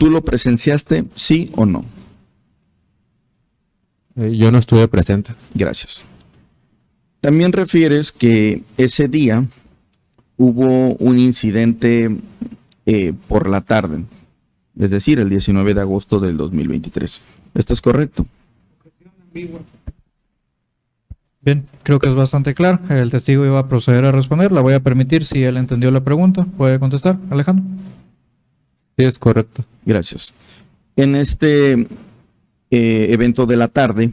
¿Tú lo presenciaste, sí o no? Yo no estuve presente. Gracias. También refieres que ese día hubo un incidente por la tarde, es decir, el 19 de agosto del 2023. ¿Esto es correcto? Bien, creo que es bastante claro. El testigo iba a proceder a responder. La voy a permitir si él entendió la pregunta. ¿Puede contestar, Alejandro? Sí, es correcto. Gracias. En este evento de la tarde,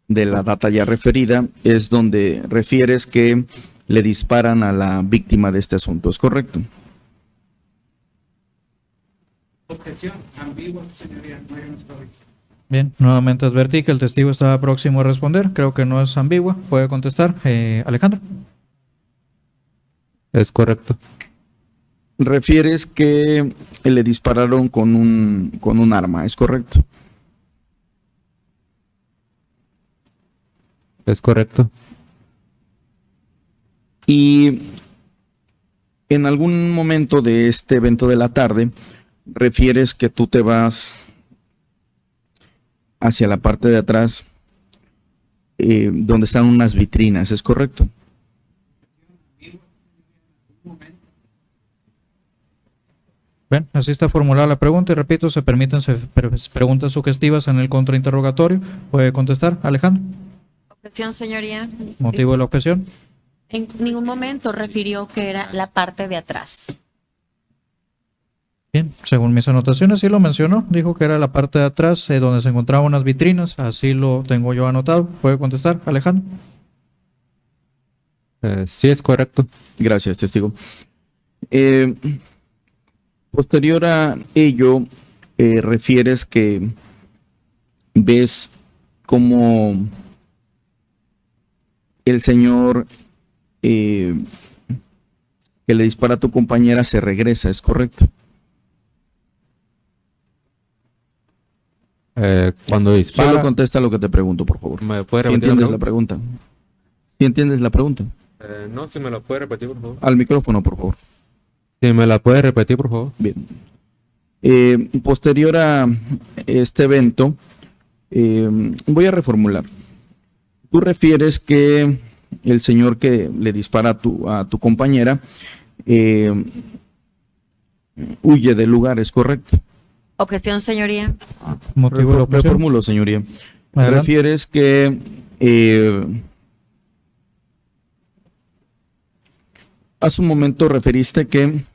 de la data ya referida, es donde refieres que le disparan a la víctima de este asunto. ¿Es correcto? Objeción ambigua, señoría. No hay una sola. Bien, nuevamente advertí que el testigo estaba próximo a responder. Creo que no es ambigua. ¿Puede contestar, Alejandro? Es correcto. Refieres que le dispararon con un arma. ¿Es correcto? Es correcto. Y en algún momento de este evento de la tarde, refieres que tú te vas hacia la parte de atrás, donde están unas vitrinas, ¿es correcto? Bien, así está formulada la pregunta y repito, se permiten preguntas sugestivas en el contrainterrogatorio. ¿Puede contestar, Alejandro? Objeción, señoría. ¿Motivo de la objeción? En ningún momento refirió que era la parte de atrás. Bien, según mis anotaciones sí lo mencionó, dijo que era la parte de atrás donde se encontraban unas vitrinas, así lo tengo yo anotado. ¿Puede contestar, Alejandro? Sí, es correcto. Gracias, testigo. Posterior a ello, refieres que ves como el señor que le dispara a tu compañera se regresa, ¿es correcto? Cuando dispara... Solo contesta lo que te pregunto, por favor. ¿Me puede ¿Sí repetir entiendes la pregunta? ¿Sí entiendes la pregunta? No, si me la puede repetir, por favor. Al micrófono, por favor. Si me la puede repetir, por favor. Bien. Posterior a este evento, voy a reformular. Tú refieres que el señor que le dispara a tu compañera huye del lugar, ¿es correcto? Objeción, señoría. ¿Motivo de la objeción? Reformulo, señoría. Adelante. Refieres que hace un momento referiste que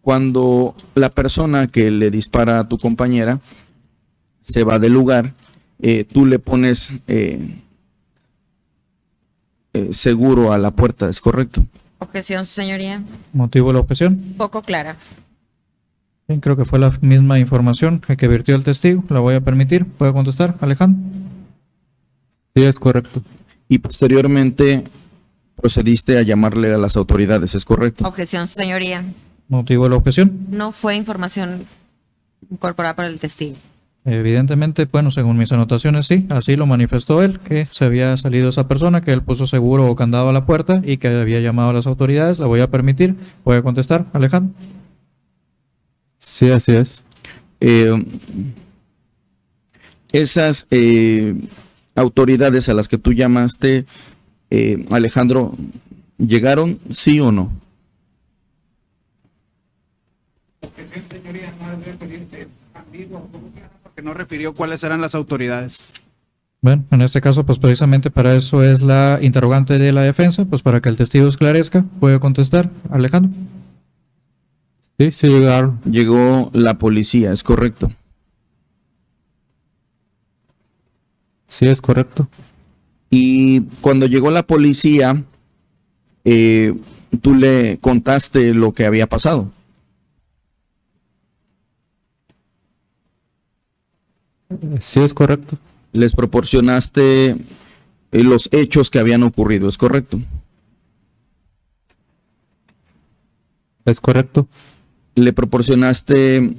cuando la persona que le dispara a tu compañera se va del lugar, tú le pones seguro a la puerta, ¿es correcto? Objeción, señoría. ¿Motivo de la objeción? Poco clara. Bien, creo que fue la misma información que vertió el testigo. La voy a permitir. ¿Puede contestar, Alejandro? Sí, es correcto. Y posteriormente procediste a llamarle a las autoridades, ¿es correcto? Objeción, señoría. ¿Motivo de la objeción? No fue información incorporada por el testigo. Evidentemente, bueno, según mis anotaciones, sí, así lo manifestó él, que se había salido esa persona, que él puso seguro o candado a la puerta y que había llamado a las autoridades. La voy a permitir. ¿Puede contestar, Alejandro? Sí, así es. Esas autoridades a las que tú llamaste, Alejandro, ¿llegaron sí o no? Objeción, señoría. No debe referirse ambigua o poco clara porque no refirió cuáles eran las autoridades. Bueno, en este caso, pues precisamente para eso es la interrogante de la defensa, pues para que el testigo esclarezca. ¿Puede contestar, Alejandro? Sí, sí llegaron. Llegó la policía, ¿es correcto? Sí, es correcto. Y cuando llegó la policía, tú le contaste lo que había pasado. Sí, es correcto. Les proporcionaste los hechos que habían ocurrido, ¿es correcto? Es correcto. Le proporcionaste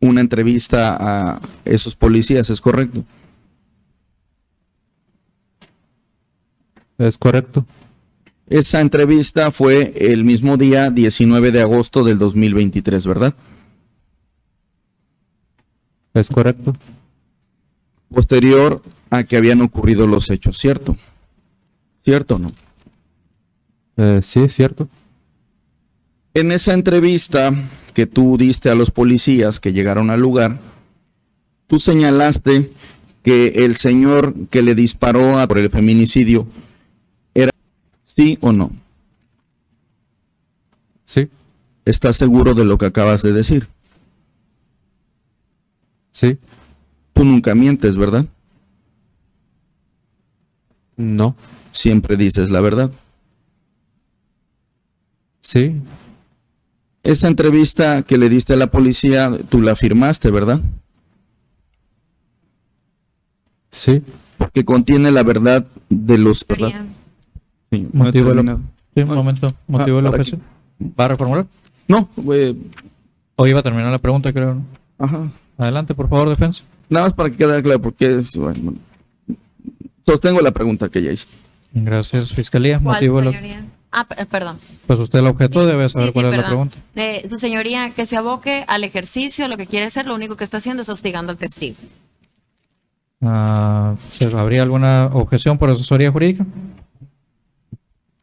una entrevista a esos policías, ¿es correcto? Es correcto. Esa entrevista fue el mismo día 19 de agosto del 2023, ¿verdad? Es correcto. Posterior a que habían ocurrido los hechos, ¿cierto? ¿Cierto o no? Sí, es cierto. En esa entrevista que tú diste a los policías que llegaron al lugar, tú señalaste que el señor que le disparó por el feminicidio era sí o no. Sí, ¿Estás seguro de lo que acabas de decir? sí, Tú nunca mientes, ¿verdad? no, Siempre dices la verdad. sí, Esa entrevista que le diste a la policía, tú la firmaste, ¿verdad? sí, Porque contiene la verdad de los... ¿verdad? Señoría, Sí, no he Motivo de la- terminado. Sí, un momento. Motivo de la para objeción. ¿Va a reformular? No, O iba a terminar la pregunta, creo. ¿No? ajá. Adelante, por favor, defensa. Nada más para que quede claro, porque es, bueno, sostengo la pregunta que ya hice. Gracias, Fiscalía. ¿cuál, Motivo de la... señoría? Perdón. Pues usted el objeto debe saber Sí, cuál es la perdón. pregunta. Su señoría, que se aboque al ejercicio, lo que quiere hacer, lo único que está haciendo es hostigando al testigo. ¿Habría alguna objeción por asesoría jurídica?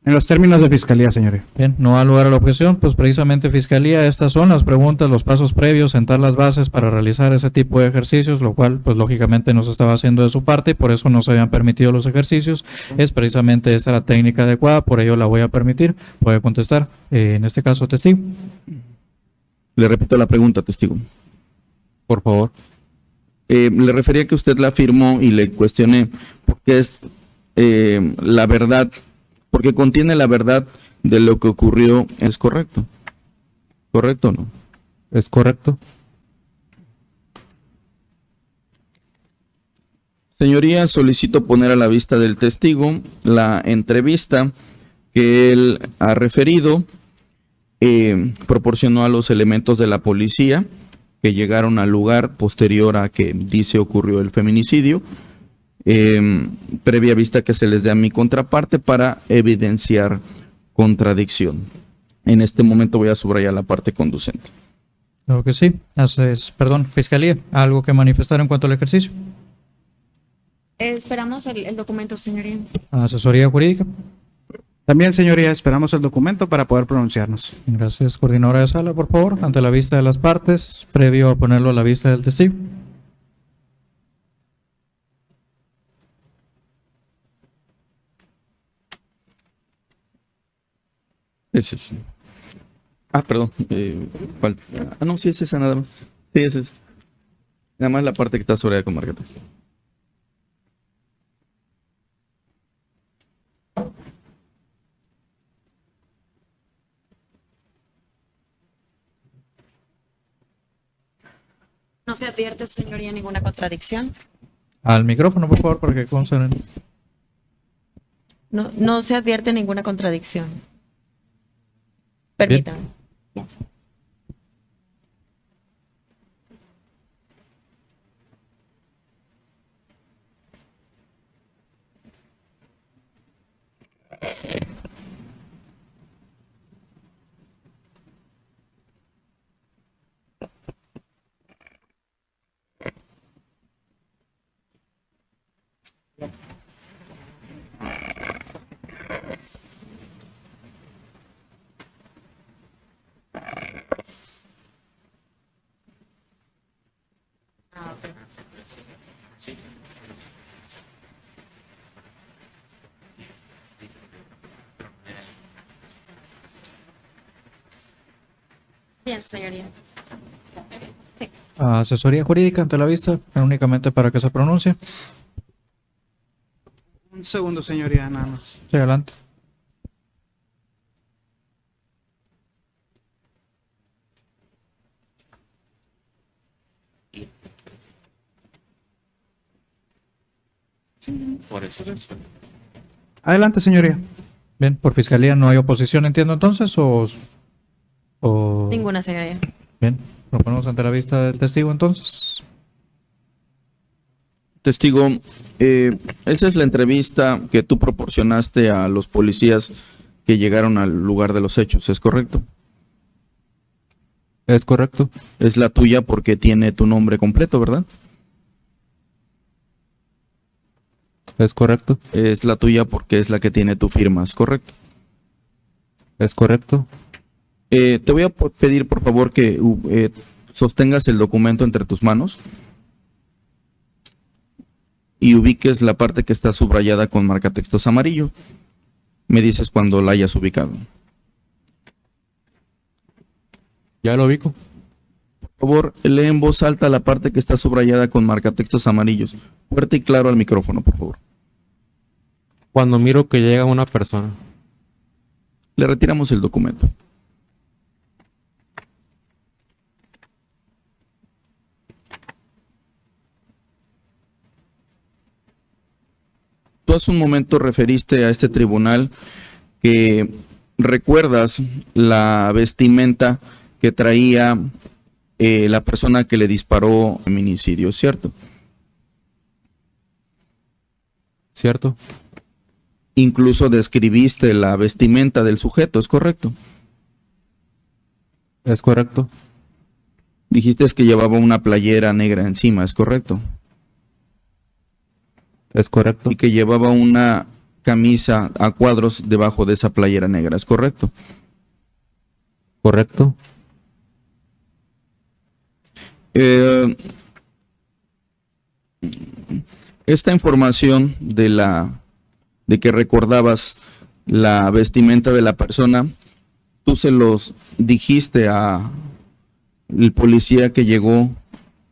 En los términos de fiscalía, señoría. Bien, no ha lugar a la objeción, pues precisamente Fiscalía, estas son las preguntas, los pasos previos, sentar las bases para realizar ese tipo de ejercicios, lo cual pues lógicamente no se estaba haciendo de su parte y por eso no se habían permitido los ejercicios. Es precisamente esta la técnica adecuada, por ello la voy a permitir. Puede contestar, en este caso, testigo. Le repito la pregunta, testigo. por favor. Le refería que usted la firmó y le cuestioné porque es la verdad, porque contiene la verdad de lo que ocurrió. ¿Es correcto? ¿Correcto o no? Es correcto. Señoría, solicito poner a la vista del testigo la entrevista que él ha referido, proporcionó a los elementos de la policía que llegaron al lugar posterior a que dice ocurrió el feminicidio, previa vista que se les dé a mi contraparte para evidenciar contradicción. En este momento voy a subrayar la parte conducente. Creo que sí. Perdón, Fiscalía, ¿algo que manifestar en cuanto al ejercicio? Esperamos el documento, señoría. Asesoría jurídica. También, señoría, esperamos el documento para poder pronunciarnos. Gracias, coordinadora de sala, por favor, ante la vista de las partes, previo a ponerlo a la vista del testigo. Ese es. Perdón. ¿Cuál? No, sí es esa nada más. Sí, es esa. Nada más la parte que está sobre con marquetas. No se advierte, su señoría, ninguna contradicción. Al micrófono, por favor, para que consten. No se advierte ninguna contradicción. Permítame. Bien, señoría. Sí. Asesoría jurídica ante la vista, únicamente para que se pronuncie. Un segundo, señoría, nada más. Sí, adelante. Adelante, señoría. Bien, por Fiscalía no hay oposición, entiendo entonces, o... Ninguna, señoría. Bien, lo ponemos ante la vista del testigo entonces. Testigo, esa es la entrevista que tú proporcionaste a los policías que llegaron al lugar de los hechos, ¿es correcto? Es correcto. Es la tuya porque tiene tu nombre completo, ¿verdad? Es correcto. Es la tuya porque es la que tiene tu firma, ¿es correcto? Es correcto. Te voy a pedir, por favor, que sostengas el documento entre tus manos y ubiques la parte que está subrayada con marcatextos amarillo. Me dices cuando la hayas ubicado. Ya lo ubico. Por favor, lee en voz alta la parte que está subrayada con marcatextos amarillos. Fuerte y claro al micrófono, por favor. Cuando miro que llega una persona. Le retiramos el documento. Tú hace un momento referiste a este tribunal que recuerdas la vestimenta que traía la persona que le disparó feminicidio, ¿cierto? ¿Cierto? Incluso describiste la vestimenta del sujeto, ¿es correcto? Es correcto. Dijiste que llevaba una playera negra encima, ¿es correcto? Es correcto. Y que llevaba una camisa a cuadros debajo de esa playera negra, ¿es correcto? Correcto. Esta información de que recordabas la vestimenta de la persona, ¿tú se los dijiste a el policía que llegó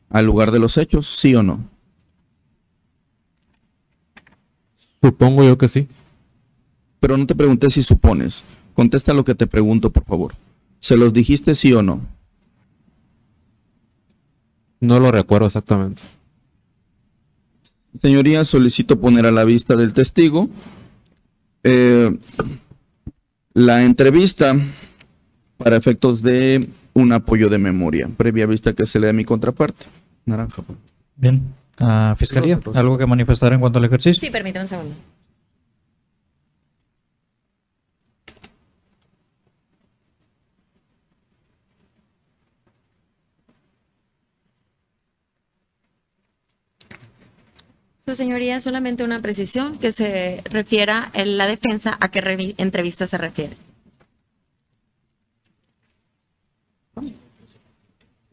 al lugar de los hechos, sí o no? Supongo yo que sí. Pero no te pregunté si supones. Contesta lo que te pregunto, por favor. ¿Se los dijiste sí o no? No lo recuerdo exactamente. Señoría, solicito poner a la vista del testigo la entrevista para efectos de un apoyo de memoria, previa vista que se le dé a mi contraparte. Naranja. Bien. Fiscalía, ¿algo que manifestar en cuanto al ejercicio? Sí, permítame un segundo. Su señoría, solamente una precisión que se refiera en la defensa a qué entrevista se refiere.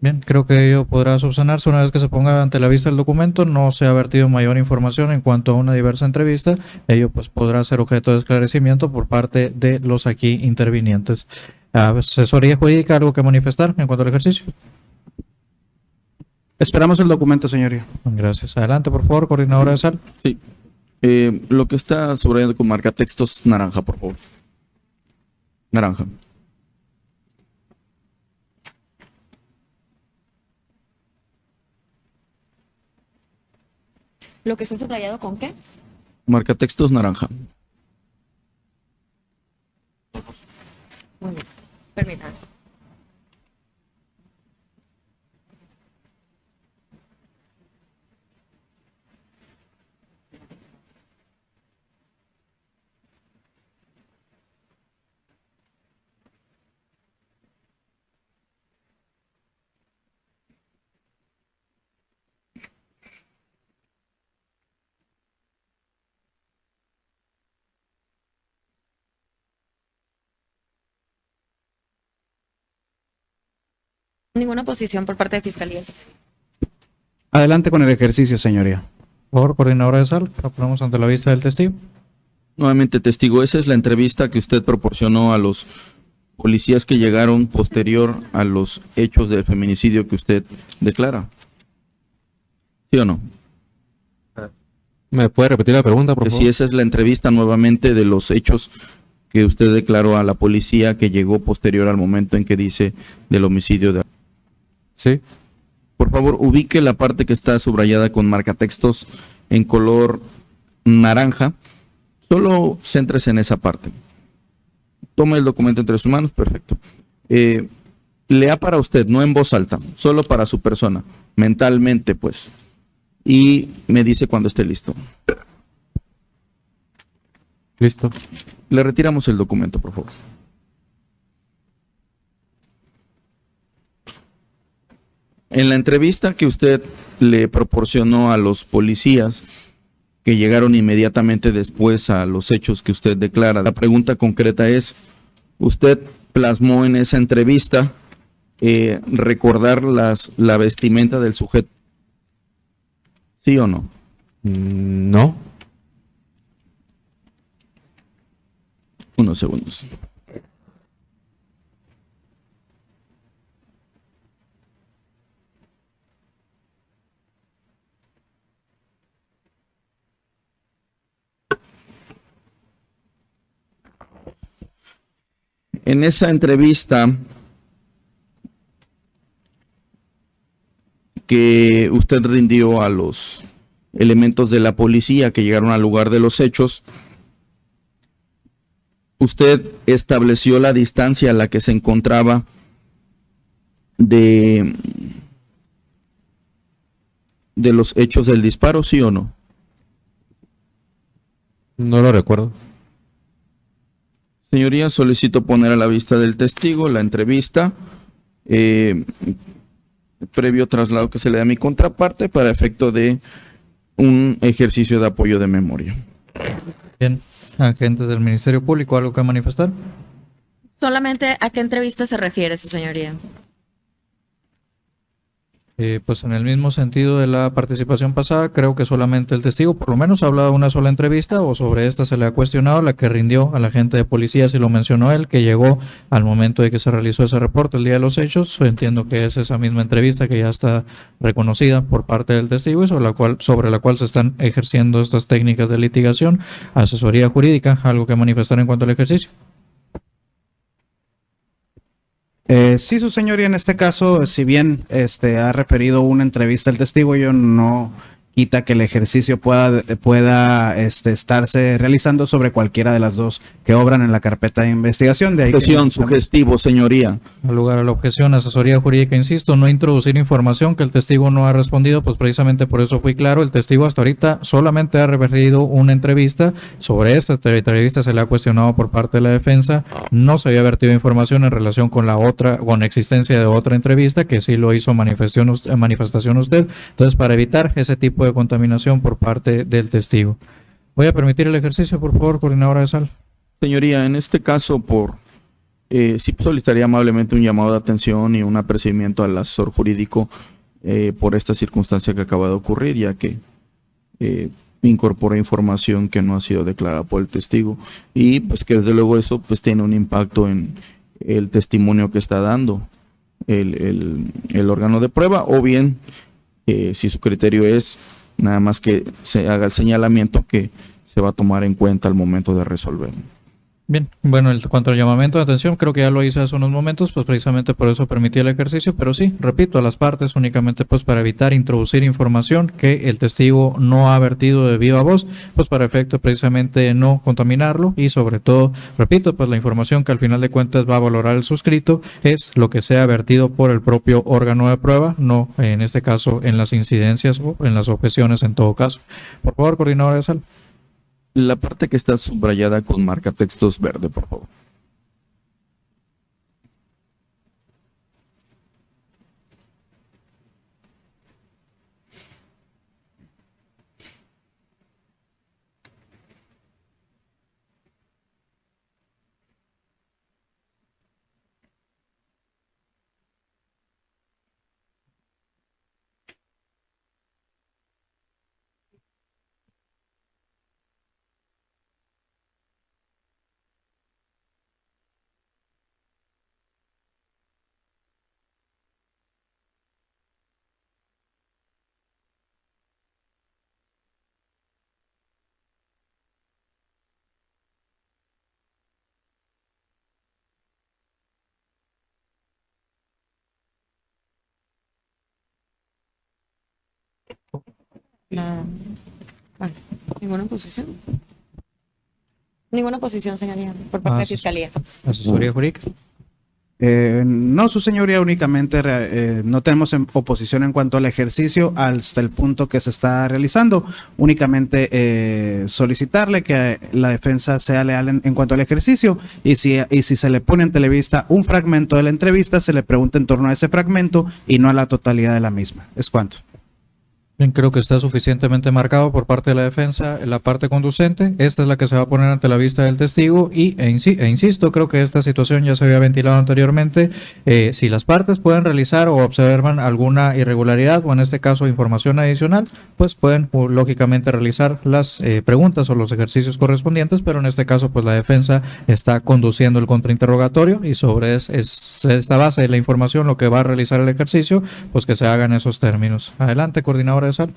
Bien, creo que ello podrá subsanarse una vez que se ponga ante la vista el documento. No se ha vertido mayor información en cuanto a una diversa entrevista. Ello pues podrá ser objeto de esclarecimiento por parte de los aquí intervinientes. Asesoría jurídica, ¿algo que manifestar en cuanto al ejercicio? Esperamos el documento, señoría. Gracias. Adelante, por favor, coordinadora de sal. Sí. Lo que está subrayado con marcatextos naranja, por favor. Naranja. ¿Lo que está subrayado con qué? Marcatextos naranja. Muy bien, permítame. Ninguna posición por parte de Fiscalía. Adelante con el ejercicio, señoría. Por favor, coordinadora de sal, la ponemos ante la vista del testigo. Nuevamente, testigo, esa es la entrevista que usted proporcionó a los policías que llegaron posterior a los hechos del feminicidio que usted declara. ¿Sí o no? ¿Me puede repetir la pregunta, por Que favor? si esa es la entrevista nuevamente de los hechos que usted declaró a la policía que llegó posterior al momento en que dice del homicidio de... Sí. Por favor, ubique la parte que está subrayada con marcatextos en color naranja. Solo céntrese en esa parte. Tome el documento entre sus manos, perfecto. Lea para usted, no en voz alta, solo para su persona, mentalmente, pues. Y me dice cuando esté listo. Listo. Le retiramos el documento, por favor. En la entrevista que usted le proporcionó a los policías que llegaron inmediatamente después a los hechos que usted declara, la pregunta concreta es, ¿usted plasmó en esa entrevista recordar la vestimenta del sujeto? ¿Sí o no? No. Unos segundos. En esa entrevista que usted rindió a los elementos de la policía que llegaron al lugar de los hechos, usted estableció la distancia a la que se encontraba de los hechos del disparo, ¿sí o no? No lo recuerdo. Señoría, solicito poner a la vista del testigo la entrevista, previo traslado que se le da a mi contraparte para efecto de un ejercicio de apoyo de memoria. Bien, agentes del Ministerio Público, ¿algo que manifestar? Solamente a qué entrevista se refiere, su señoría. Pues en el mismo sentido de la participación pasada, creo que solamente el testigo, por lo menos, ha hablado de una sola entrevista o sobre esta se le ha cuestionado, la que rindió al agente de policía, si lo mencionó él, que llegó al momento de que se realizó ese reporte el día de los hechos. Entiendo que es esa misma entrevista que ya está reconocida por parte del testigo y sobre la cual se están ejerciendo estas técnicas de litigación, asesoría jurídica, algo que manifestar en cuanto al ejercicio. Sí, su señoría, en este caso, si bien ha referido una entrevista al testigo, yo no quita que el ejercicio pueda estarse realizando sobre cualquiera de las dos que obran en la carpeta de investigación. De ahí Objeción, sugestivo, señoría. Al lugar a la objeción, asesoría jurídica, insisto, no introducir información que el testigo no ha respondido, pues precisamente por eso fui claro, el testigo hasta ahorita solamente ha referido una entrevista, sobre esta entrevista se le ha cuestionado por parte de la defensa, no se había vertido información en relación con la otra, con existencia de otra entrevista, que sí lo hizo manifestación usted, entonces para evitar ese tipo de contaminación por parte del testigo. Voy a permitir el ejercicio, por favor, coordinadora de sala. Señoría, en este caso, sí solicitaría amablemente un llamado de atención y un apercibimiento al asesor jurídico por esta circunstancia que acaba de ocurrir, ya que incorpora información que no ha sido declarada por el testigo y pues que desde luego eso pues tiene un impacto en el testimonio que está dando el órgano de prueba, o bien si su criterio es nada más que se haga el señalamiento que se va a tomar en cuenta al momento de resolver. Bien, bueno, en cuanto al llamamiento de atención, creo que ya lo hice hace unos momentos, pues precisamente por eso permití el ejercicio, pero sí, repito, a las partes únicamente pues para evitar introducir información que el testigo no ha vertido de viva voz, pues para efecto precisamente no contaminarlo y sobre todo, repito, pues la información que al final de cuentas va a valorar el suscrito es lo que sea vertido por el propio órgano de prueba, no en este caso en las incidencias o en las objeciones en todo caso. Por favor, coordinadora de sala. La parte que está subrayada con marca textos verde, por favor. Bueno, ¿ninguna posición? Ninguna posición, señoría, por parte de Fiscalía. Asesoría jurídica. No, su señoría, únicamente no tenemos oposición en cuanto al ejercicio hasta el punto que se está realizando. Únicamente solicitarle que la defensa sea leal en cuanto al ejercicio y si se le pone en televista un fragmento de la entrevista, se le pregunta en torno a ese fragmento y no a la totalidad de la misma. Es cuanto. Bien, creo que está suficientemente marcado por parte de la defensa en la parte conducente. Esta es la que se va a poner ante la vista del testigo e insisto, creo que esta situación ya se había ventilado anteriormente. Si las partes pueden realizar o observan alguna irregularidad o en este caso información adicional, pues pueden lógicamente realizar las preguntas o los ejercicios correspondientes, pero en este caso pues la defensa está conduciendo el contrainterrogatorio y sobre esta base de la información lo que va a realizar el ejercicio, pues que se haga en esos términos. Adelante, coordinadora de sala.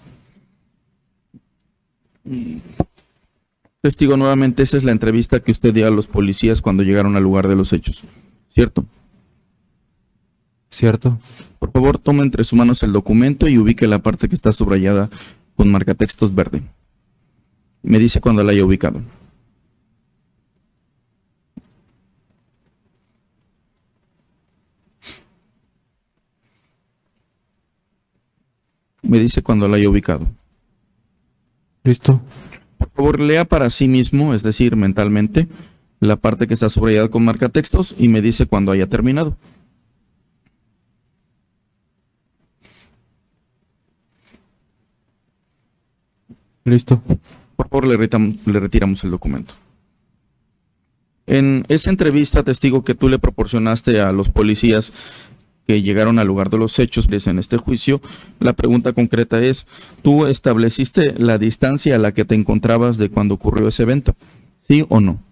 Testigo, nuevamente, esa es la entrevista que usted dio a los policías cuando llegaron al lugar de los hechos, ¿cierto? ¿Cierto? Por favor, tome entre sus manos el documento y ubique la parte que está subrayada con marcatextos verde. Me dice cuando la haya ubicado. Me dice cuando la haya ubicado. ¿Listo? Por favor, lea para sí mismo, es decir, mentalmente, la parte que está subrayada con marcatextos y me dice cuando haya terminado. ¿Listo? Por favor, le retiramos el documento. En esa entrevista, testigo, que tú le proporcionaste a los policías que llegaron al lugar de los hechos en este juicio, la pregunta concreta es, ¿tú estableciste la distancia a la que te encontrabas de cuando ocurrió ese evento? ¿Sí o no?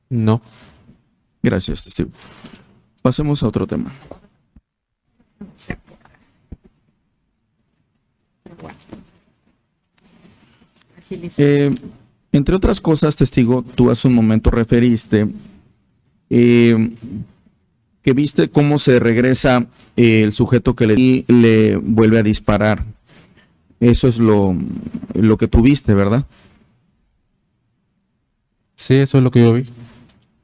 No. Gracias, testigo. Pasemos a otro tema. Entre otras cosas, testigo, tú hace un momento referiste que viste cómo se regresa el sujeto que le vuelve a disparar. Eso es lo que tú viste, ¿verdad? Sí, eso es lo que yo vi.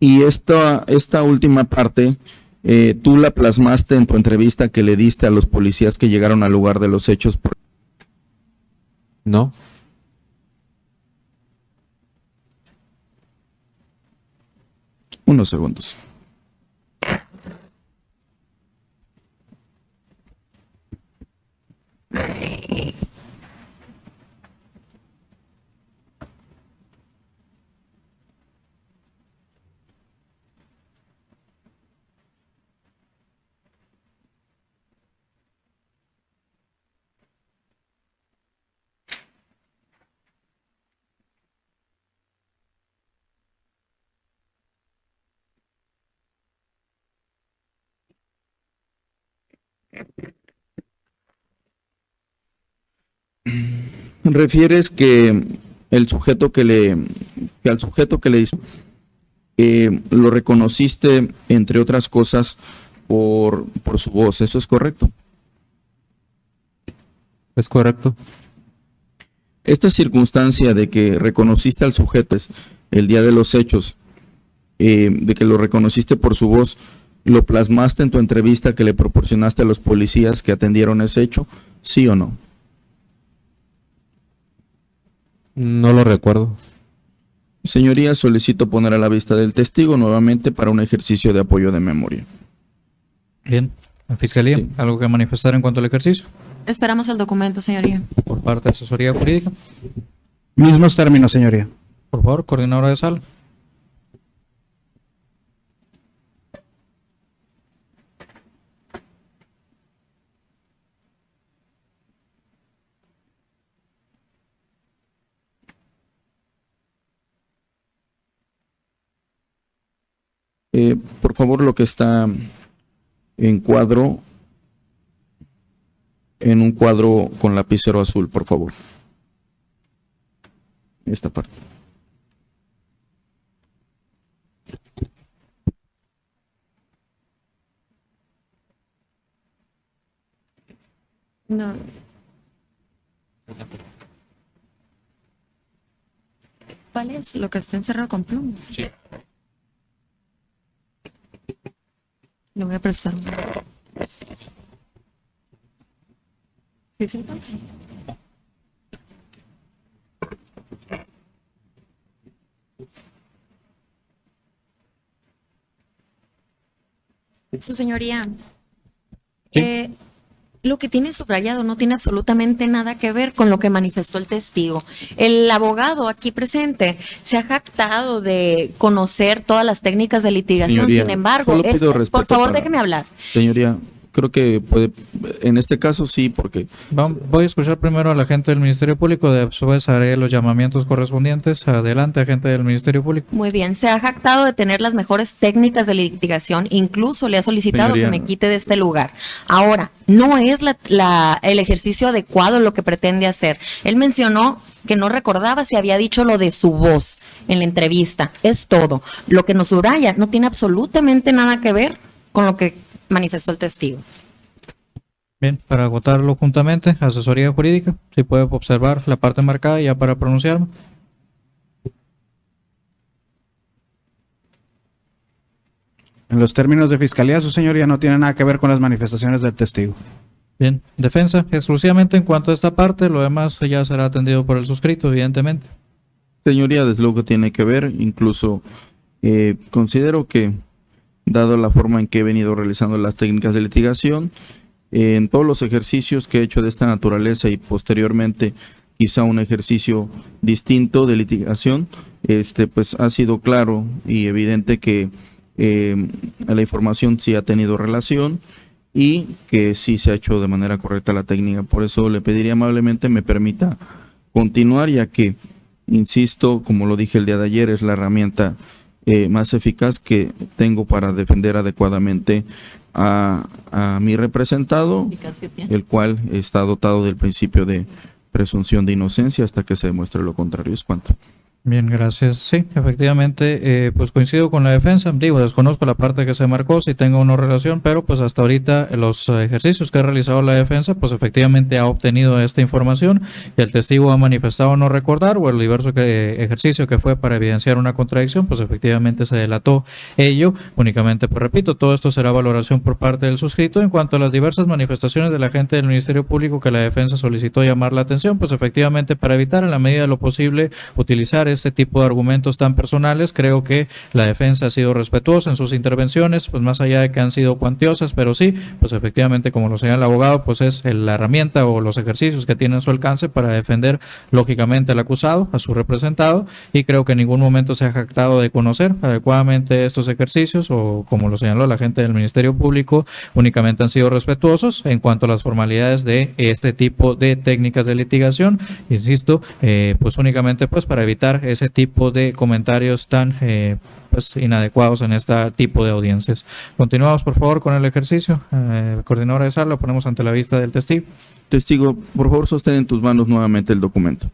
Y esta última parte, tú la plasmaste en tu entrevista que le diste a los policías que llegaron al lugar de los hechos. No. Unos segundos. Refieres que el sujeto que al sujeto que le hizo, lo reconociste, entre otras cosas, por su voz. ¿Eso es correcto? Es correcto. Esta circunstancia de que reconociste al sujeto el día de los hechos, de que lo reconociste por su voz, ¿lo plasmaste en tu entrevista que le proporcionaste a los policías que atendieron ese hecho? ¿Sí o no? No lo recuerdo. Señoría, solicito poner a la vista del testigo nuevamente para un ejercicio de apoyo de memoria. Bien. La Fiscalía, Sí. ¿algo que manifestar en cuanto al ejercicio? Esperamos el documento, señoría. Por parte de asesoría jurídica. Mismos términos, señoría. Por favor, coordinadora de sala. Por favor, lo que está en cuadro, en un cuadro con lapicero azul, por favor. Esta parte. No. ¿Cuál es lo que está encerrado con plomo? Sí. Le voy a prestar. ¿Sí, sí? Su señoría, lo que tiene subrayado no tiene absolutamente nada que ver con lo que manifestó el testigo. El abogado aquí presente se ha jactado de conocer todas las técnicas de litigación, Señoría, sin embargo, solo pido respeto por favor, para- déjeme hablar. Señoría, creo que puede, en este caso sí, porque Voy a escuchar primero al agente del Ministerio Público, después haré los llamamientos correspondientes. Adelante, agente del Ministerio Público. Muy bien, se ha jactado de tener las mejores técnicas de litigación, incluso le ha solicitado Señoría. que me quite de este lugar. Ahora, no es el ejercicio adecuado lo que pretende hacer. Él mencionó que no recordaba si había dicho lo de su voz en la entrevista. Es todo. Lo que nos subraya no tiene absolutamente nada que ver con lo que manifestó el testigo. Bien, para agotarlo juntamente, asesoría jurídica, si puede observar la parte marcada ya para pronunciarme. En los términos de fiscalía, su señoría, no tiene nada que ver con las manifestaciones del testigo. Bien, defensa, exclusivamente en cuanto a esta parte, lo demás ya será atendido por el suscrito, evidentemente. señoría, desde luego que tiene que ver, incluso considero que, dado la forma en que he venido realizando las técnicas de litigación, en todos los ejercicios que he hecho de esta naturaleza y posteriormente quizá un ejercicio distinto de litigación, pues ha sido claro y evidente que la información sí ha tenido relación y que sí se ha hecho de manera correcta la técnica. Por eso le pediría amablemente me permita continuar, ya que, insisto, como lo dije el día de ayer, es la herramienta más eficaz que tengo para defender adecuadamente a mi representado, el cual está dotado del principio de presunción de inocencia hasta que se demuestre lo contrario. Es cuanto. Bien, gracias. Sí, efectivamente, pues coincido con la defensa. Digo, desconozco la parte que se marcó, si tengo o no relación, pero pues hasta ahorita los ejercicios que ha realizado la defensa, pues efectivamente ha obtenido esta información y el testigo ha manifestado no recordar, o el diverso ejercicio que fue para evidenciar una contradicción, pues efectivamente se delató ello. Únicamente, pues repito, todo esto será valoración por parte del suscrito. En cuanto a las diversas manifestaciones de la gente del Ministerio Público que la defensa solicitó llamar la atención, pues efectivamente, para evitar en la medida de lo posible utilizar este tipo de argumentos tan personales, creo que la defensa ha sido respetuosa en sus intervenciones, pues más allá de que han sido cuantiosas, pero sí, pues efectivamente, como lo señala el abogado, pues es la herramienta o los ejercicios que tiene a su alcance para defender lógicamente al acusado, a su representado, y creo que en ningún momento se ha jactado de conocer adecuadamente estos ejercicios, o como lo señaló la gente del Ministerio Público, únicamente han sido respetuosos en cuanto a las formalidades de este tipo de técnicas de litigación. Insisto, pues únicamente pues para evitar ese tipo de comentarios tan pues inadecuados en este tipo de audiencias. Continuamos por favor con el ejercicio. Coordinadora de sala, lo ponemos ante la vista del testigo. Testigo, por favor, sostén en tus manos nuevamente el documento.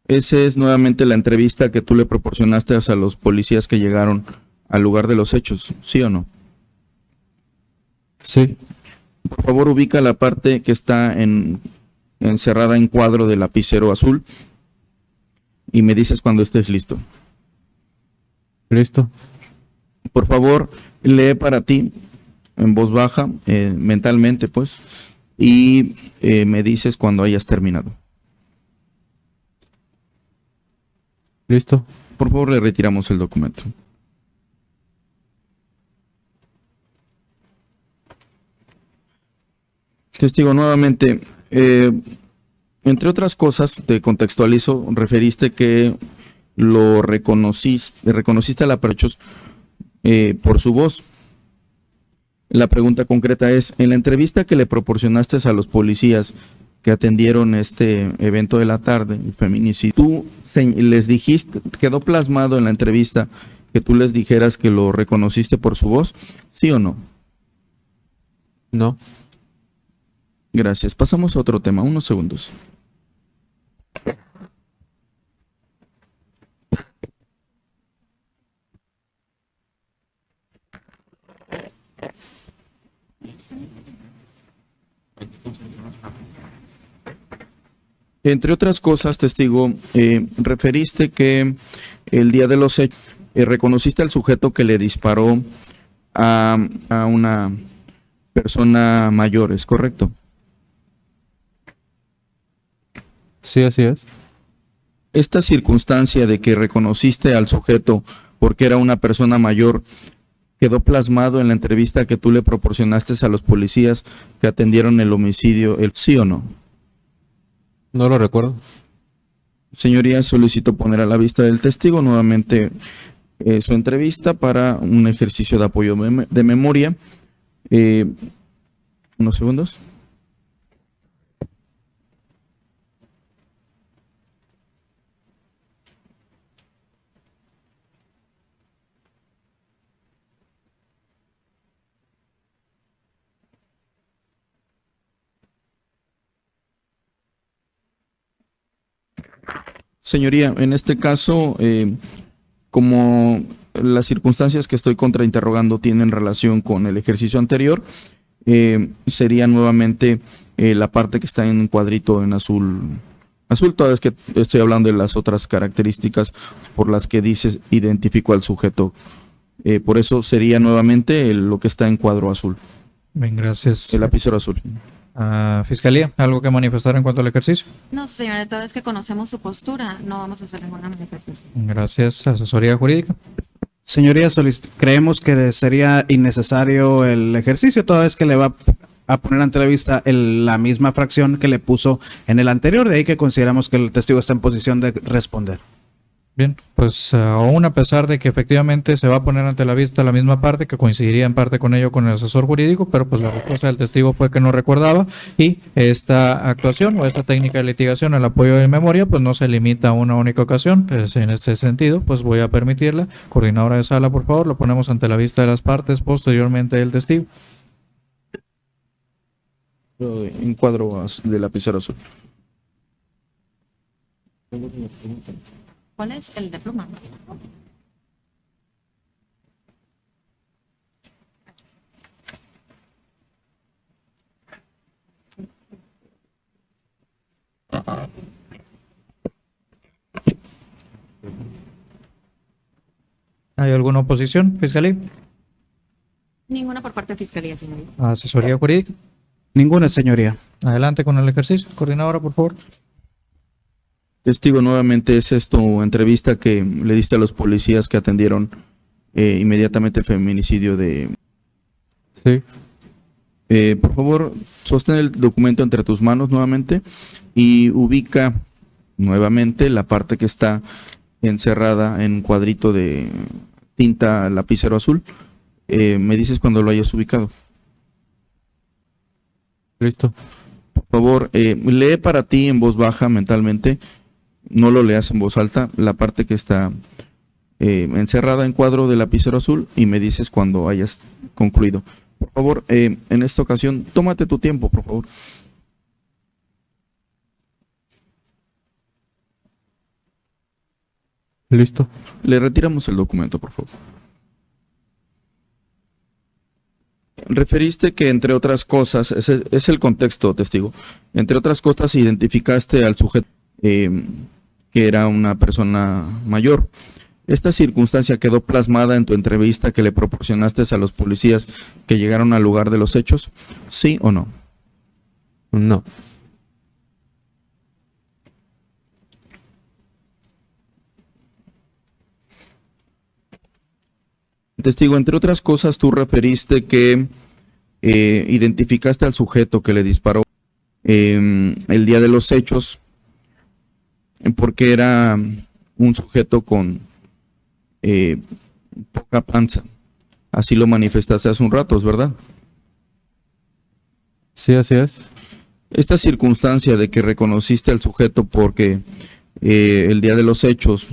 Esa es nuevamente la entrevista que tú le proporcionaste a los policías que llegaron al lugar de los hechos, ¿sí o no? Sí, Por favor, ubica la parte que está encerrada en cuadro de lapicero azul y me dices cuando estés listo. listo. Por favor, lee para ti en voz baja, mentalmente pues, y me dices cuando hayas terminado. Listo. Por favor, le retiramos el documento. Testigo, nuevamente, entre otras cosas, te contextualizo, referiste que lo reconociste a la persona por su voz. La pregunta concreta es, en la entrevista que le proporcionaste a los policías que atendieron este evento de la tarde, el feminicidio, tú les dijiste, quedó plasmado en la entrevista que tú les dijeras que lo reconociste por su voz, ¿sí o no? No. Gracias. Pasamos a otro tema, unos segundos. Entre otras cosas, testigo, referiste que el día de los hechos reconociste al sujeto que le disparó a una persona mayor, ¿es correcto? Sí, así es. Esta circunstancia de que reconociste al sujeto porque era una persona mayor quedó plasmado en la entrevista que tú le proporcionaste a los policías que atendieron el homicidio, ¿sí o no? No lo recuerdo. Señoría, solicito poner a la vista del testigo nuevamente su entrevista para un ejercicio de apoyo de memoria. Unos segundos. Señoría, en este caso, como las circunstancias que estoy contrainterrogando tienen relación con el ejercicio anterior, sería nuevamente la parte que está en un cuadrito en azul. Azul, toda vez que estoy hablando de las otras características por las que dice identificó al sujeto. Por eso sería nuevamente lo que está en cuadro azul, Bien, gracias. el lapicero azul. Fiscalía, ¿algo que manifestar en cuanto al ejercicio? No, señora, toda vez que conocemos su postura, no vamos a hacer ninguna manifestación. Gracias. Asesoría jurídica. Señoría, creemos que sería innecesario el ejercicio, toda vez que le va a poner ante la vista la misma fracción que le puso en el anterior, de ahí que consideramos que el testigo está en posición de responder. Bien, pues aún a pesar de que efectivamente se va a poner ante la vista la misma parte, que coincidiría en parte con ello con el asesor jurídico, pero pues la respuesta del testigo fue que no recordaba y esta actuación o esta técnica de litigación, el apoyo de memoria, pues no se limita a una única ocasión. En este sentido, pues voy a permitirla. Coordinadora de sala, por favor, lo ponemos ante la vista de las partes, posteriormente del testigo. En cuadro de lapicero azul. ¿Cuál es? El de pluma. ¿Hay alguna oposición, Fiscalía? Ninguna por parte de Fiscalía, señorita. Asesoría jurídica. Ninguna, señoría. Adelante con el ejercicio. Coordinadora, por favor. Testigo, nuevamente es esto entrevista que le diste a los policías que atendieron inmediatamente el feminicidio de... Sí. Por favor, sostén el documento entre tus manos nuevamente y ubica nuevamente la parte que está encerrada en un cuadrito de tinta lapicero azul. Me dices cuando lo hayas ubicado. Listo. Por favor, lee para ti en voz baja mentalmente. No lo leas en voz alta, la parte que está encerrada en cuadro de lapicero azul y me dices cuando hayas concluido. Por favor, en esta ocasión, tómate tu tiempo, por favor. Listo. Le retiramos el documento, por favor. Referiste que, entre otras cosas, ese es el contexto, testigo. Entre otras cosas, identificaste al sujeto que era una persona mayor. Esta circunstancia quedó plasmada en tu entrevista que le proporcionaste a los policías que llegaron al lugar de los hechos, ¿sí o no? No. Testigo, entre otras cosas, tú referiste que identificaste al sujeto que le disparó el día de los hechos porque era un sujeto con poca panza. Así lo manifestaste hace un rato, ¿es verdad? Sí, así es. Esta circunstancia de que reconociste al sujeto porque el día de los hechos,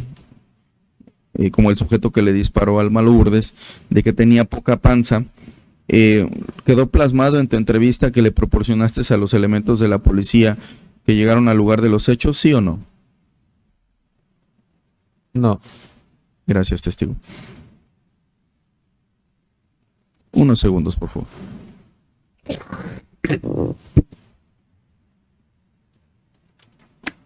como el sujeto que le disparó al Lourdes, de que tenía poca panza, quedó plasmado en tu entrevista que le proporcionaste a los elementos de la policía que llegaron al lugar de los hechos, ¿sí o no? No. Gracias, testigo. Unos segundos, por favor.